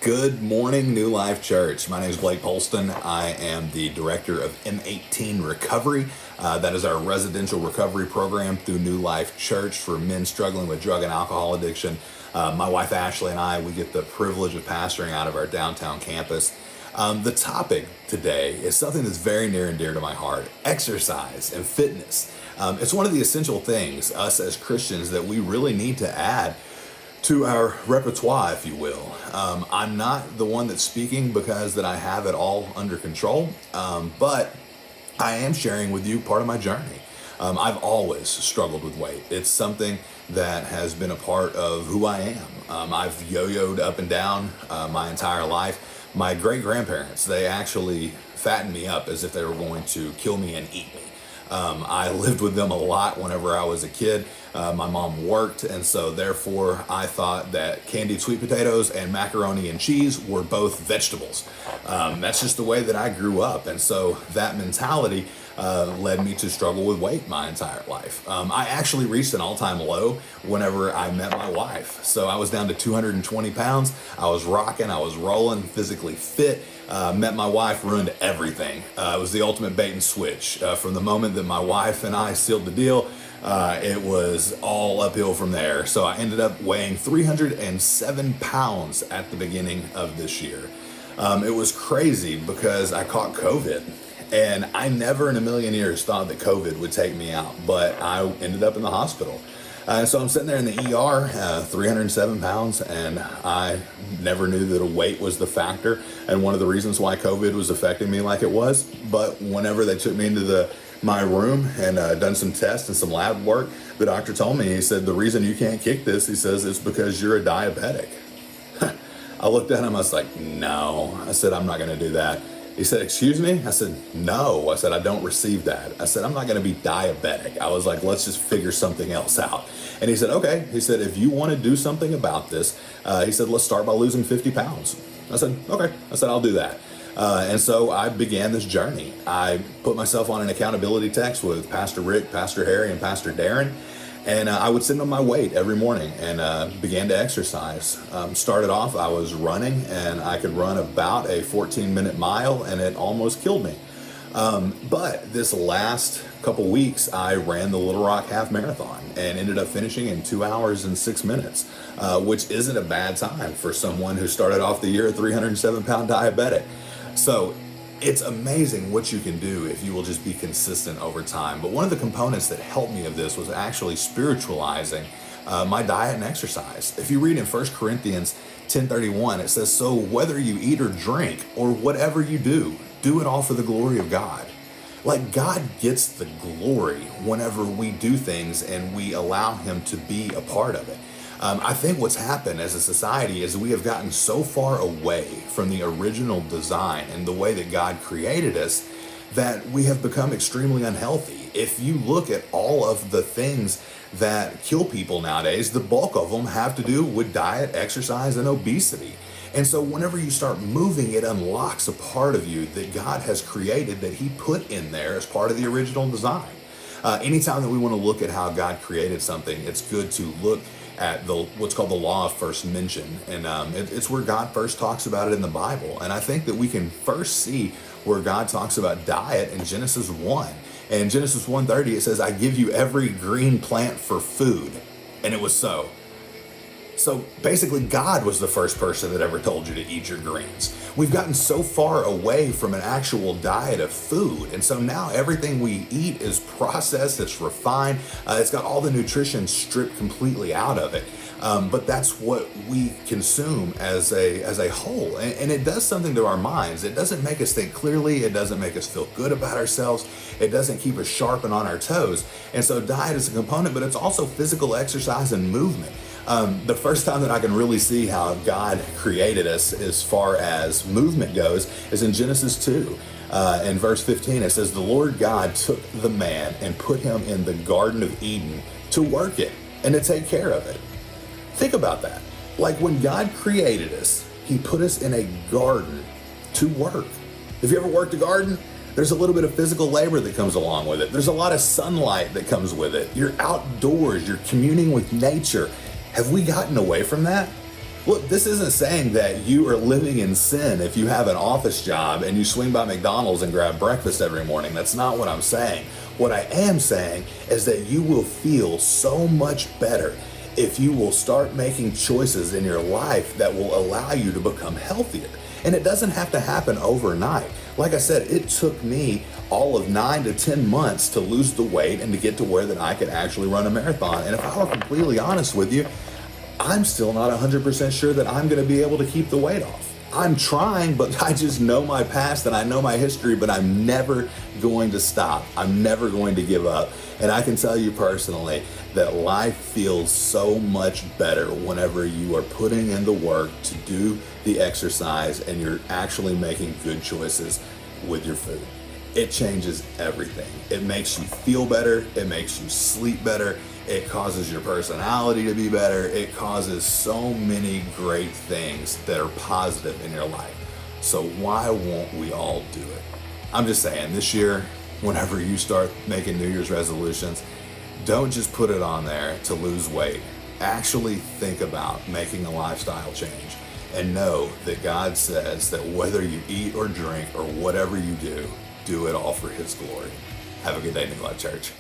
Good morning, New Life Church. My name is Blake Polston. I am the director of M18 Recovery. That is our residential recovery program through New Life Church for men struggling with drug and alcohol addiction. My wife Ashley and I, we get the privilege of pastoring out of our downtown campus. The topic today is something that's very near and dear to my heart: exercise and fitness. It's one of the essential things, us as Christians, that we really need to add to our repertoire, if you will. I'm not the one that's speaking because that I have it all under control, but I am sharing with you part of my journey. I've always struggled with weight. It's something that has been a part of who I am. I've yo-yoed up and down my entire life. My great-grandparents, they actually fattened me up as if they were going to kill me and eat me. I lived with them a lot whenever I was a kid. My mom worked, and so therefore I thought that candied sweet potatoes and macaroni and cheese were both vegetables. That's just the way that I grew up, and so that mentality led me to struggle with weight my entire life. I actually reached an all-time low whenever I met my wife. So I was down to 220 pounds. I was rocking, I was rolling, physically fit. Met my wife, ruined everything. It was the ultimate bait and switch. From the moment that my wife and I sealed the deal, it was all uphill from there. So I ended up weighing 307 pounds at the beginning of this year. It was crazy because I caught COVID. And I never in a million years thought that COVID would take me out, but I ended up in the hospital. So I'm sitting there in the ER, 307 pounds, and I never knew that a weight was the factor and one of the reasons why COVID was affecting me like it was. But whenever they took me into my room and done some tests and some lab work, the doctor told me, he said, the reason you can't kick this, he says, it's because you're a diabetic. I looked at him, I was like, no. I said, I'm not going to do that. He said, excuse me? I said, no. I said, I don't receive that. I said, I'm not going to be diabetic. I was like, let's just figure something else out. And he said, okay. He said, if you want to do something about this, he said, let's start by losing 50 pounds. I said, okay. I said, I'll do that. And so I began this journey. I put myself on an accountability text with Pastor Rick, Pastor Harry, and Pastor Darren. And I would send them my weight every morning and began to exercise. Started off, I was running, and I could run about a 14-minute mile, and it almost killed me. But this last couple weeks, I ran the Little Rock Half Marathon and ended up finishing in 2 hours and 6 minutes, which isn't a bad time for someone who started off the year a 307-pound diabetic. So it's amazing what you can do if you will just be consistent over time. But one of the components that helped me of this was actually spiritualizing my diet and exercise. If you read in 1 Corinthians 10:31, it says, so whether you eat or drink or whatever you do it all for the glory of God. Like, God gets the glory whenever we do things and we allow him to be a part of it. I think what's happened as a society is we have gotten so far away from the original design and the way that God created us that we have become extremely unhealthy. If you look at all of the things that kill people nowadays, the bulk of them have to do with diet, exercise, and obesity. And so whenever you start moving, it unlocks a part of you that God has created, that he put in there as part of the original design. Anytime that we want to look at how God created something, it's good to look at what's called the law of first mention. And it's where God first talks about it in the Bible. And I think that we can first see where God talks about diet in Genesis 1. And in Genesis 1:30, it says, I give you every green plant for food. And it was so. So basically, God was the first person that ever told you to eat your greens. We've gotten so far away from an actual diet of food. And so now everything we eat is processed, it's refined, it's got all the nutrition stripped completely out of it. But that's what we consume as a whole. And it does something to our minds. It doesn't make us think clearly. It doesn't make us feel good about ourselves. It doesn't keep us sharp and on our toes. And so diet is a component, but it's also physical exercise and movement. The first time that I can really see how God created us as far as movement goes is in Genesis 2. In verse 15, it says, the Lord God took the man and put him in the Garden of Eden to work it and to take care of it. Think about that. Like, when God created us, he put us in a garden to work. Have you ever worked a garden? There's a little bit of physical labor that comes along with it. There's a lot of sunlight that comes with it. You're outdoors, you're communing with nature. Have we gotten away from that? Look, this isn't saying that you are living in sin if you have an office job and you swing by McDonald's and grab breakfast every morning. That's not what I'm saying. What I am saying is that you will feel so much better if you will start making choices in your life that will allow you to become healthier. And it doesn't have to happen overnight. Like I said, it took me all of 9 to 10 months to lose the weight and to get to where that I could actually run a marathon. And if I were completely honest with you, I'm still not 100% sure that I'm going to be able to keep the weight off. I'm trying, but I just know my past and I know my history, but I'm never going to stop. I'm never going to give up. And I can tell you personally that life feels so much better whenever you are putting in the work to do the exercise and you're actually making good choices with your food. It changes everything. It makes you feel better. It makes you sleep better. It causes your personality to be better. It causes so many great things that are positive in your life. So why won't we all do it? I'm just saying, this year, whenever you start making New Year's resolutions, don't just put it on there to lose weight. Actually think about making a lifestyle change and know that God says that whether you eat or drink or whatever you do it all for His glory. Have a good day, New Life Church.